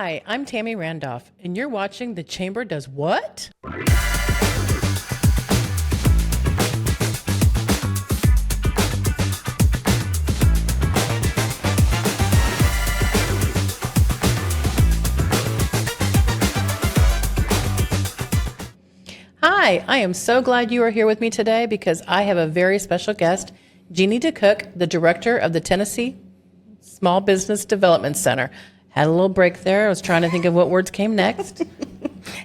Hi, I'm Tammy Randolph, and you're watching The Chamber Does What? Hi, I am so glad you are here with me today because I have a very special guest, Jeannie DeCook, the director of the Tennessee Small Business Development Center. Had a little break there. I was trying to think of what words came next.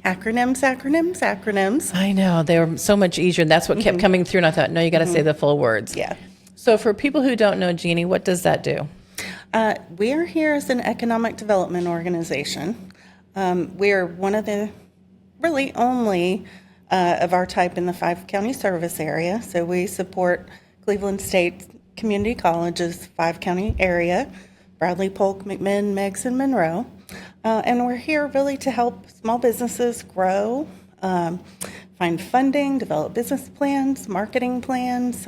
Acronyms. I know. They were so much easier. That's what kept coming through, and I thought, no, you got to say the full words. Yeah. So for people who don't know, Jeannie, what does that do? We are here as an economic development organization. We are one of the really only of our type in the 5-county service area. So we support Cleveland State Community College's 5-county area, Bradley, Polk, McMinn, Meigs, and Monroe. And we're here really to help small businesses grow, find funding, develop business plans, marketing plans,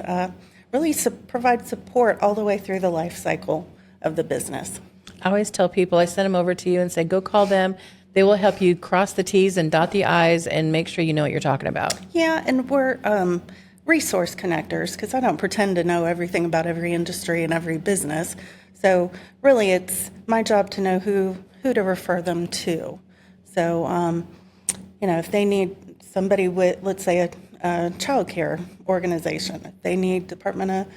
really provide support all the way through the life cycle of the business. I always tell people, I send them over to you and say, go call them. They will help you cross the T's and dot the I's and make sure you know what you're talking about. Yeah, and we're resource connectors because I don't pretend to know everything about every industry and every business. So really it's my job to know who to refer them to. So, if they need somebody with, let's say, a child care organization, if they need Department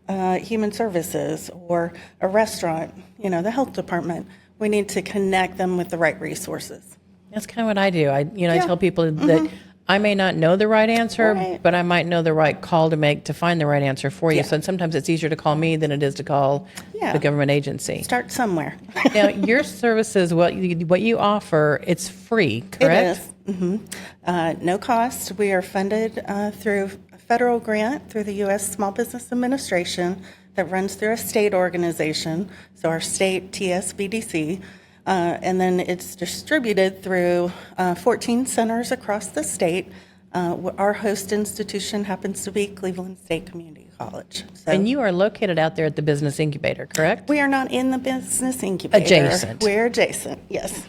of Human Services or a restaurant, the health department, we need to connect them with the right resources. That's kind of what I do. I tell people that I may not know the right answer, Right. but I might know the right call to make to find the right answer for you. Yeah. So sometimes it's easier to call me than it is to call Yeah. the government agency. Start somewhere. Now, your services, what you offer, it's free, correct? It is. No cost. We are funded through a federal grant through the U.S. Small Business Administration that runs through a state organization, so our state TSBDC, and then it's distributed through 14 centers across the state. Our host institution happens to be Cleveland State Community College. So And you are located out there at the Business Incubator, correct? we are not in the business incubator. Adjacent. We're adjacent, yes.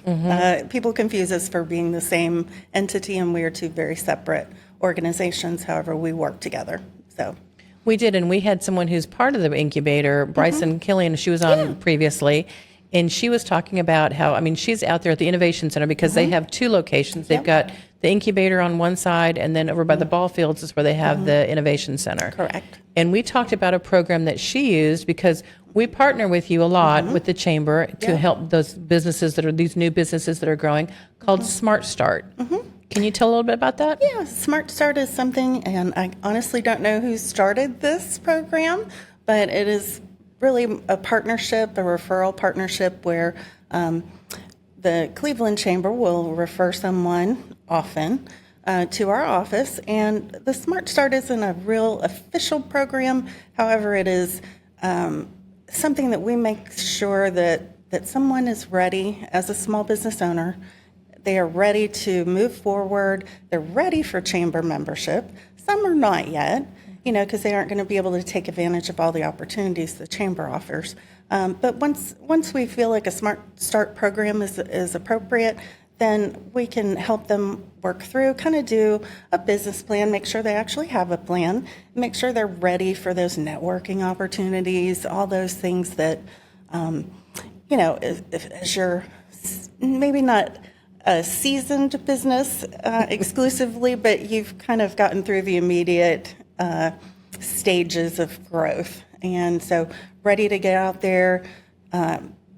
People confuse us for being the same entity, and we are two very separate organizations. However, we work together. So We did, and we had someone who's part of the incubator, Bryson Killian. She was on previously, and she was talking about how, she's out there at the Innovation Center because they have two locations. They've got the incubator on one side, and then over by the ball fields is where they have the Innovation Center. Correct. And we talked about a program that she used because we partner with you a lot with the Chamber to help those businesses these new businesses that are growing called Smart Start. Can you tell a little bit about that? Yeah, Smart Start is something, and I honestly don't know who started this program, but it is really a partnership, a referral partnership where the Cleveland Chamber will refer someone often to our office, and the Smart Start isn't a real official program. However, it is something that we make sure that someone is ready as a small business owner. They are ready to move forward. They're ready for chamber membership. Some are not yet, because they aren't going to be able to take advantage of all the opportunities the chamber offers. But once we feel like a Smart Start program is appropriate, then we can help them work through, kind of do a business plan, make sure they actually have a plan, make sure they're ready for those networking opportunities, all those things that, as you're maybe not a seasoned business exclusively, but you've kind of gotten through the immediate stages of growth. And so ready to get out there,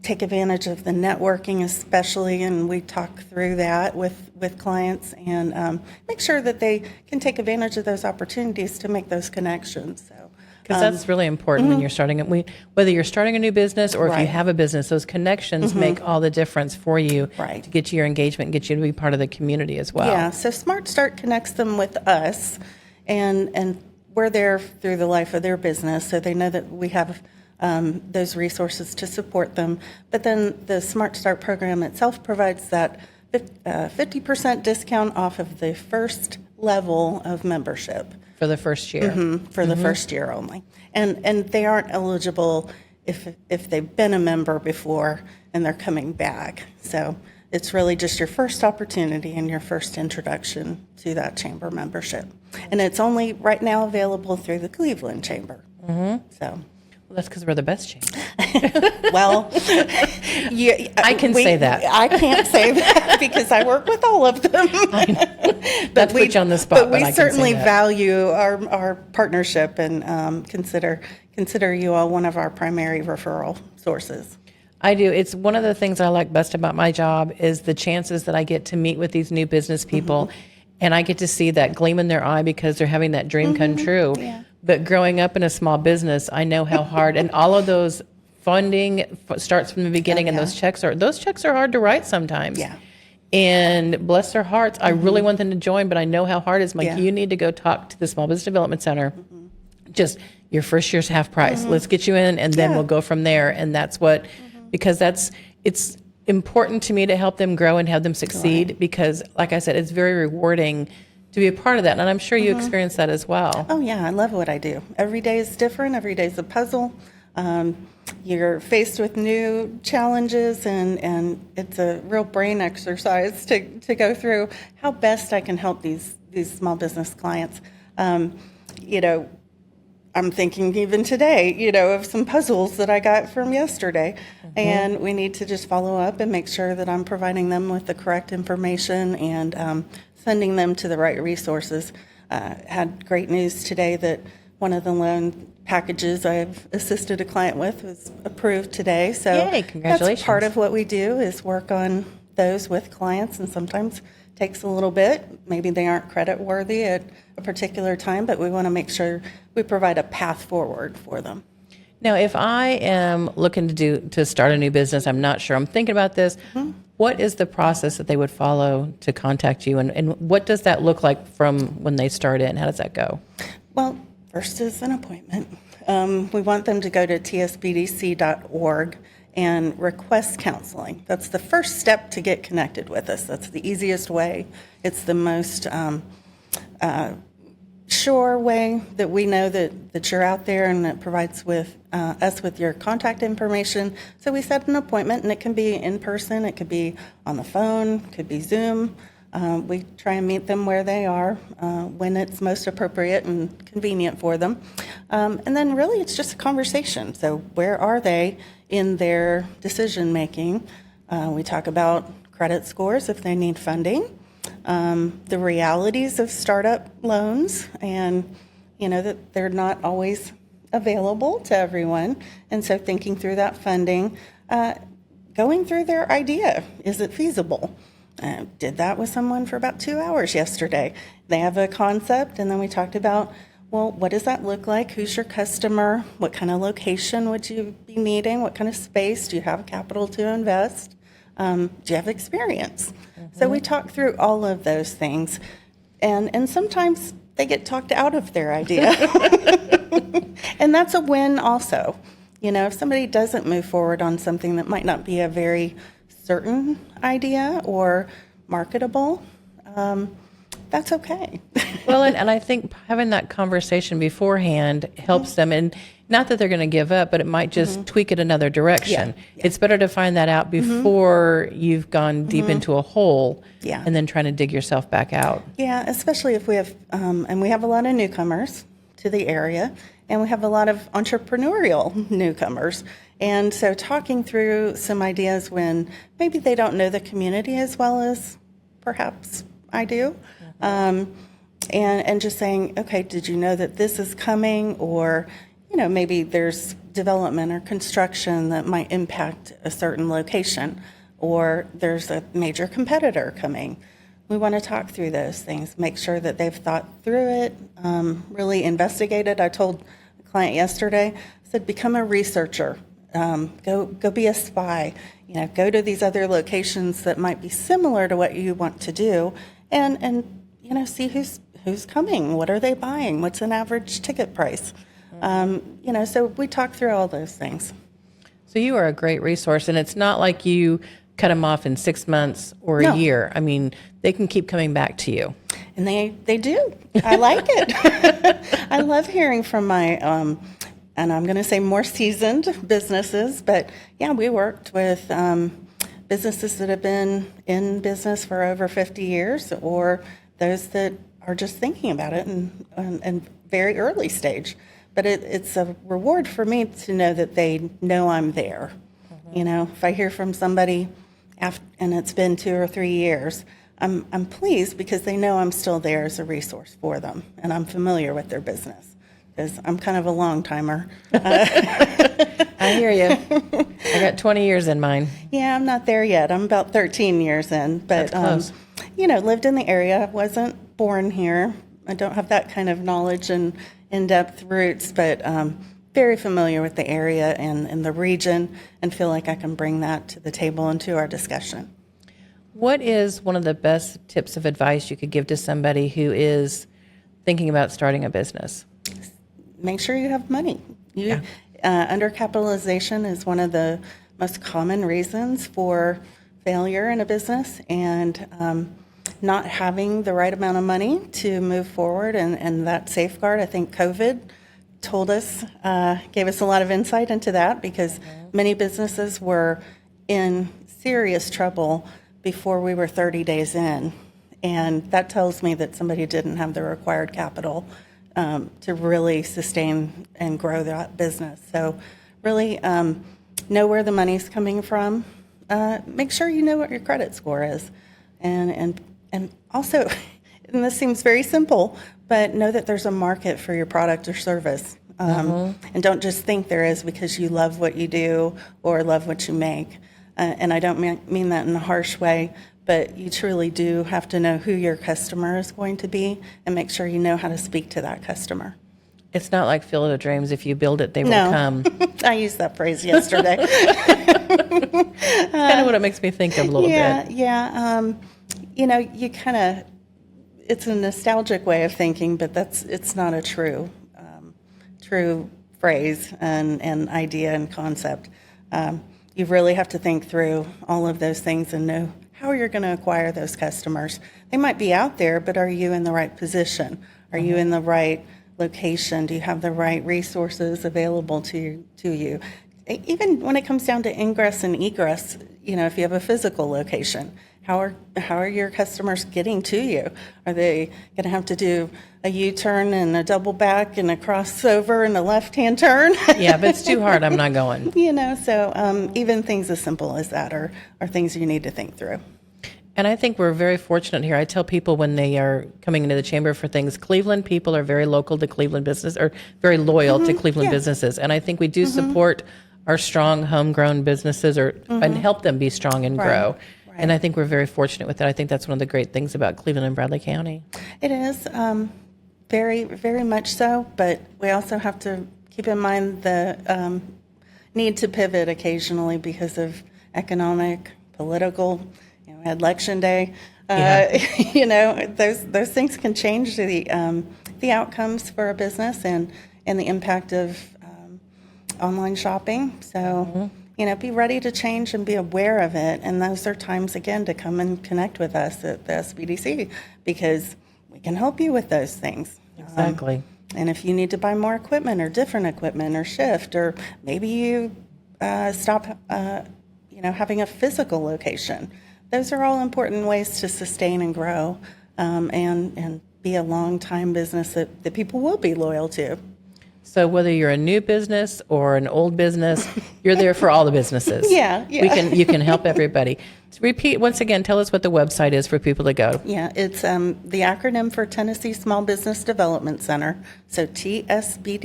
take advantage of the networking especially, and we talk through that with clients and make sure that they can take advantage of those opportunities to make those connections. So. Because that's really important when you're starting whether you're starting a new business or if you Right. have a business, those connections make all the difference for you Right. to get you your engagement and get you to be part of the community as well. Yeah, so Smart Start connects them with us, and we're there through the life of their business, so they know that we have those resources to support them. But then the Smart Start program itself provides that 50% discount off of the first level of membership. For the first year. For the first year only. And they aren't eligible if they've been a member before and they're coming back. So it's really just your first opportunity and your first introduction to that chamber membership. And it's only right now available through the Cleveland Chamber. So. Well, that's because we're the best chamber. Well, I can say that. I can't say that because I work with all of them. Not to put you on the spot, but but we I can say certainly that. value our partnership and consider you all one of our primary referral sources. I do. It's one of the things I like best about my job is the chances that I get to meet with these new business people, and I get to see that gleam in their eye because they're having that dream come true. Yeah. But growing up in a small business, I know how hard, and all of those funding starts from the beginning, and those checks are hard to write sometimes. Yeah. And bless their hearts, I really want them to join, but I know how hard it is. I'm like, Yeah. you need to go talk to the Small Business Development Center. Just your first year's half price. Let's get you in, and then Yeah. we'll go from there. And that's what, because it's important to me to help them grow and have them succeed. Because, like I said, it's very rewarding to be a part of that, and I'm sure you experience that as well. Oh, yeah, I love what I do. Every day is different. Every day is a puzzle. You're faced with new challenges, and it's a real brain exercise to go through how best I can help these small business clients. You know, I'm thinking even today, you know, of some puzzles that I got from yesterday, and we need to just follow up and make sure that I'm providing them with the correct information and sending them to the right resources. Had great news today that one of the loan packages I've assisted a client with was approved today. So Yay, congratulations. That's part of what we do is work on those with clients, and sometimes takes a little bit. Maybe they aren't credit worthy at a particular time, but we want to make sure we provide a path forward for them. Now, if I am looking to start a new business, I'm not sure, I'm thinking about this, what is the process that they would follow to contact you, and what does that look like from when they start in? How does that go? Well, first is an appointment. We want them to go to tsbdc.org and request counseling. That's the first step to get connected with us. That's the easiest way. It's the most sure way that we know that you're out there, and that provides with us with your contact information. So we set an appointment, and it can be in person, it could be on the phone, it could be Zoom. We try and meet them where they are when it's most appropriate and convenient for them. And then really it's just a conversation. So where are they in their decision making? We talk about credit scores if they need funding, the realities of startup loans, and you know that they're not always available to everyone. And so thinking through that funding, going through their idea, is it feasible? Did that with someone for about 2 hours yesterday. They have a concept, and then we talked about, well, what does that look like? Who's your customer? What kind of location would you be needing? What kind of space? Do you have capital to invest? Do you have experience? So we talk through all of those things, and sometimes they get talked out of their idea. And that's a win also. You know, if somebody doesn't move forward on something that might not be a very certain idea or marketable, that's okay. Well, and I think having that conversation beforehand helps them, and not that they're going to give up, but it might just tweak it another direction. Yeah. It's better to find that out before you've gone deep into a hole, Yeah. and then trying to dig yourself back out. Yeah, especially if we have, and we have a lot of newcomers to the area, and we have a lot of entrepreneurial newcomers. And so talking through some ideas when maybe they don't know the community as well as perhaps I do, and just saying, okay, did you know that this is coming? Or, you know, maybe there's development or construction that might impact a certain location, or there's a major competitor coming. We want to talk through those things, make sure that they've thought through it, really investigated. I told a client yesterday, I said, become a researcher. Go be a spy. You know, go to these other locations that might be similar to what you want to do, and you know, see who's coming. What are they buying? What's an average ticket price? You know, so we talk through all those things. So you are a great resource, and it's not like you cut them off in 6 months or a No. year. I mean, they can keep coming back to you. And they do. I like it. I love hearing from my, and I'm going to say more seasoned businesses, but yeah, we worked with businesses that have been in business for over 50 years, or those that are just thinking about it and very early stage. But it's a reward for me to know that they know I'm there. You know, if I hear from somebody and it's been 2 or 3 years, I'm pleased because they know I'm still there as a resource for them, and I'm familiar with their business because I'm kind of a long timer. I hear you. I got 20 years in mine. Yeah, I'm not there yet. I'm about 13 years in, but That's close. you know, lived in the area. Wasn't born here. I don't have that kind of knowledge and in-depth roots, but very familiar with the area and the region, and feel like I can bring that to the table and to our discussion. What is one of the best tips of advice you could give to somebody who is thinking about starting a business? Make sure you have money. Undercapitalization is one of the most common reasons for failure in a business, and not having the right amount of money to move forward and that safeguard. I think COVID told us, gave us a lot of insight into that, because many businesses were in serious trouble before we were 30 days in. And that tells me that somebody didn't have the required capital to really sustain and grow that business. So really know where the money's coming from. Make sure you know what your credit score is. And also, and this seems very simple, but know that there's a market for your product or service. And don't just think there is because you love what you do or love what you make. And I don't mean that in a harsh way, but you truly do have to know who your customer is going to be and make sure you know how to speak to that customer. It's not like Field of Dreams. If you build it, they will No. come. I used that phrase yesterday. Kind of what it makes me think of a little bit. Yeah. You know, you kind of, it's a nostalgic way of thinking, but it's not a true phrase and idea and concept. You really have to think through all of those things and know how you're going to acquire those customers. They might be out there, but are you in the right position? Are you in the right location? Do you have the right resources available to you? Even when it comes down to ingress and egress, you know, if you have a physical location, how are your customers getting to you? Are they going to have to do a U-turn and a double back and a crossover and a left-hand turn? Yeah, if it's too hard, I'm not going. You know, so even things as simple as that are things you need to think through. And I think we're very fortunate here. I tell people when they are coming into the chamber for things, Cleveland people are very local to Cleveland business, or very loyal to Cleveland businesses. And I think we do support our strong homegrown businesses and help them be strong and grow. Right. And I think we're very fortunate with that. I think that's one of the great things about Cleveland and Bradley County. It is very, very much so, but we also have to keep in mind the need to pivot occasionally because of economic, political, you know, election day. You know, those things can change the outcomes for a business and the impact of online shopping. So, you know, be ready to change and be aware of it. And those are times, again, to come and connect with us at the SBDC, because we can help you with those things. Exactly. And if you need to buy more equipment or different equipment or shift, or maybe you stop, you know, having a physical location, those are all important ways to sustain and grow and be a long-time business that people will be loyal to. So whether you're a new business or an old business, you're there for all the businesses. Yeah. You can help everybody. To repeat once again, tell us what the website is for people to go. Yeah, it's the acronym for Tennessee Small Business Development Center, so tsbdc.org.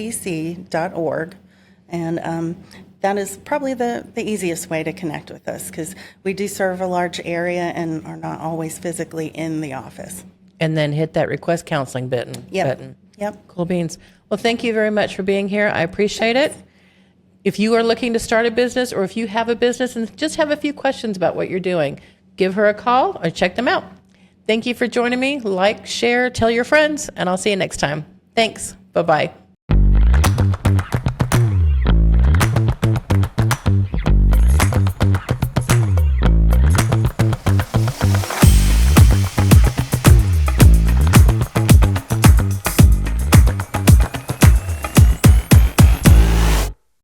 And that is probably the easiest way to connect with us, because we do serve a large area and are not always physically in the office. And then hit that request counseling button. Yep. Cool beans. Well, thank you very much for being here. I appreciate it. If you are looking to start a business, or if you have a business and just have a few questions about what you're doing, give her a call or check them out. Thank you for joining me. Like, share, tell your friends, and I'll see you next time. Thanks. Bye-bye.